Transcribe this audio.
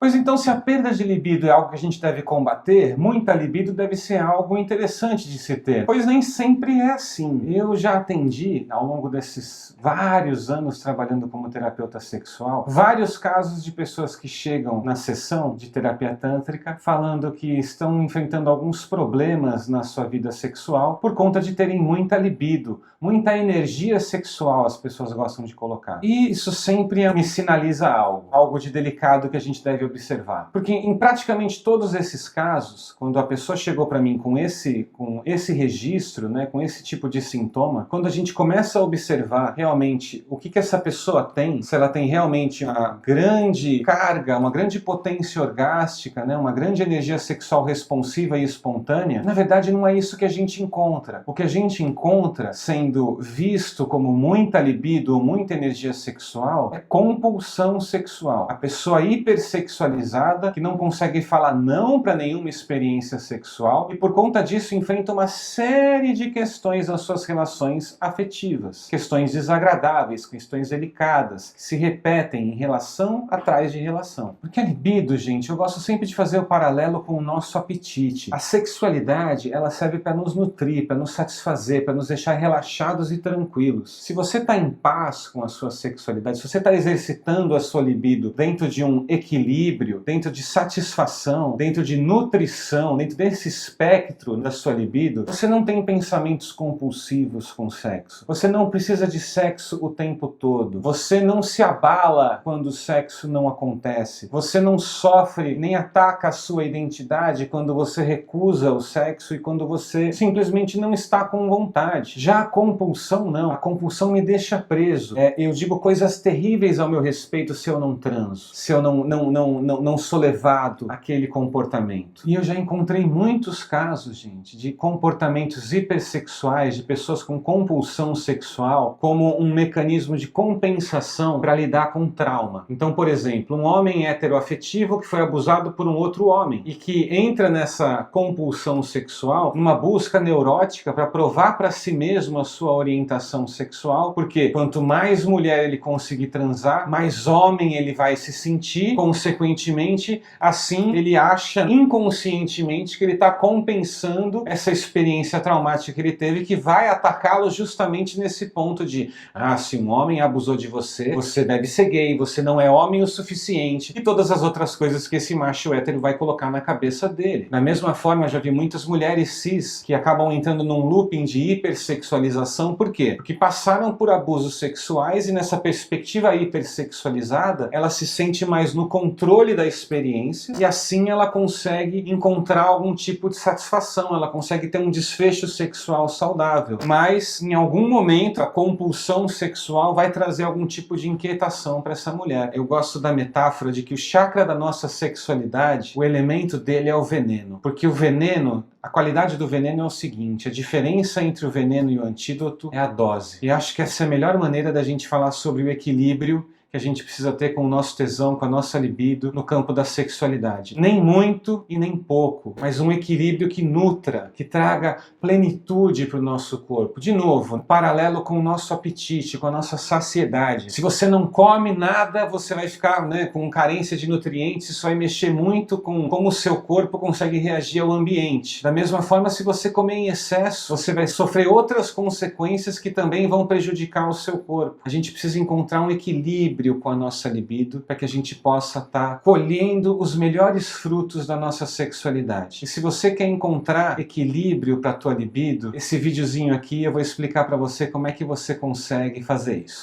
Pois então, se a perda de libido é algo que a gente deve combater, muita libido deve ser algo interessante de se ter. Pois nem sempre é assim. Eu já atendi, ao longo desses vários anos trabalhando como terapeuta sexual, vários casos de pessoas que chegam na sessão de terapia tântrica falando que estão enfrentando alguns problemas na sua vida sexual por conta de terem muita libido, muita energia sexual, as pessoas gostam de colocar. E isso sempre me sinaliza algo de delicado que a gente deve observar. Porque em praticamente todos esses casos, quando a pessoa chegou para mim com esse registro, né, com esse tipo de sintoma, quando a gente começa a observar realmente o que essa pessoa tem, se ela tem realmente uma grande carga, uma grande potência orgástica, né, uma grande energia sexual responsiva e espontânea, na verdade não é isso que a gente encontra. O que a gente encontra, sendo visto como muita libido ou muita energia sexual, é compulsão sexual. A pessoa hipersexualizada que não consegue falar não para nenhuma experiência sexual e por conta disso enfrenta uma série de questões nas suas relações afetivas. Questões desagradáveis, questões delicadas, que se repetem em relação atrás de relação. Porque a libido, gente, eu gosto sempre de fazer o paralelo com o nosso apetite. A sexualidade, ela serve para nos nutrir, para nos satisfazer, para nos deixar relaxados e tranquilos. Se você está em paz com a sua sexualidade, se você está exercitando a sua libido dentro de um equilíbrio, dentro de satisfação, dentro de nutrição, dentro desse espectro da sua libido, você não tem pensamentos compulsivos com sexo. Você não precisa de sexo o tempo todo. Você não se abala quando o sexo não acontece. Você não sofre nem ataca a sua identidade quando você recusa o sexo e quando você simplesmente não está com vontade. Já a compulsão não. A compulsão me deixa preso. Eu digo coisas terríveis ao meu respeito se eu não transo, se eu não sou levado àquele comportamento. E eu já encontrei muitos casos, gente, de comportamentos hipersexuais, de pessoas com compulsão sexual, como um mecanismo de compensação para lidar com trauma. Então, por exemplo, um homem heteroafetivo que foi abusado por um outro homem e que entra nessa compulsão sexual numa busca neurótica para provar para si mesmo a sua orientação sexual, porque quanto mais mulher ele conseguir transar, mais homem ele vai se sentir, consequentemente, assim ele acha inconscientemente que ele está compensando essa experiência traumática que ele teve, que vai atacá-lo justamente nesse ponto de se um homem abusou de você, você deve ser gay, você não é homem o suficiente, e todas as outras coisas que esse macho hétero vai colocar na cabeça dele. Da mesma forma, eu já vi muitas mulheres cis que acabam entrando num looping de hipersexualização. Por quê? Porque passaram por abusos sexuais e nessa perspectiva hipersexualizada, ela se sente mais no controle da experiência e assim ela consegue encontrar algum tipo de satisfação, ela consegue ter um desfecho sexual saudável. Mas em algum momento a compulsão sexual vai trazer algum tipo de inquietação para essa mulher. Eu gosto da metáfora de que o chakra da nossa sexualidade, o elemento dele é o veneno. Porque o veneno, a qualidade do veneno é o seguinte, a diferença entre o veneno e o antídoto é a dose. E acho que essa é a melhor maneira da gente falar sobre o equilíbrio que a gente precisa ter com o nosso tesão, com a nossa libido no campo da sexualidade. Nem muito e nem pouco, mas um equilíbrio que nutra, que traga plenitude para o nosso corpo. De novo, paralelo com o nosso apetite, com a nossa saciedade. Se você não come nada, você vai ficar com carência de nutrientes, isso vai mexer muito com como o seu corpo consegue reagir ao ambiente. Da mesma forma, se você comer em excesso, você vai sofrer outras consequências que também vão prejudicar o seu corpo. A gente precisa encontrar um equilíbrio com a nossa libido para que a gente possa estar colhendo os melhores frutos da nossa sexualidade. E se você quer encontrar equilíbrio para a tua libido, esse videozinho aqui eu vou explicar para você como é que você consegue fazer isso.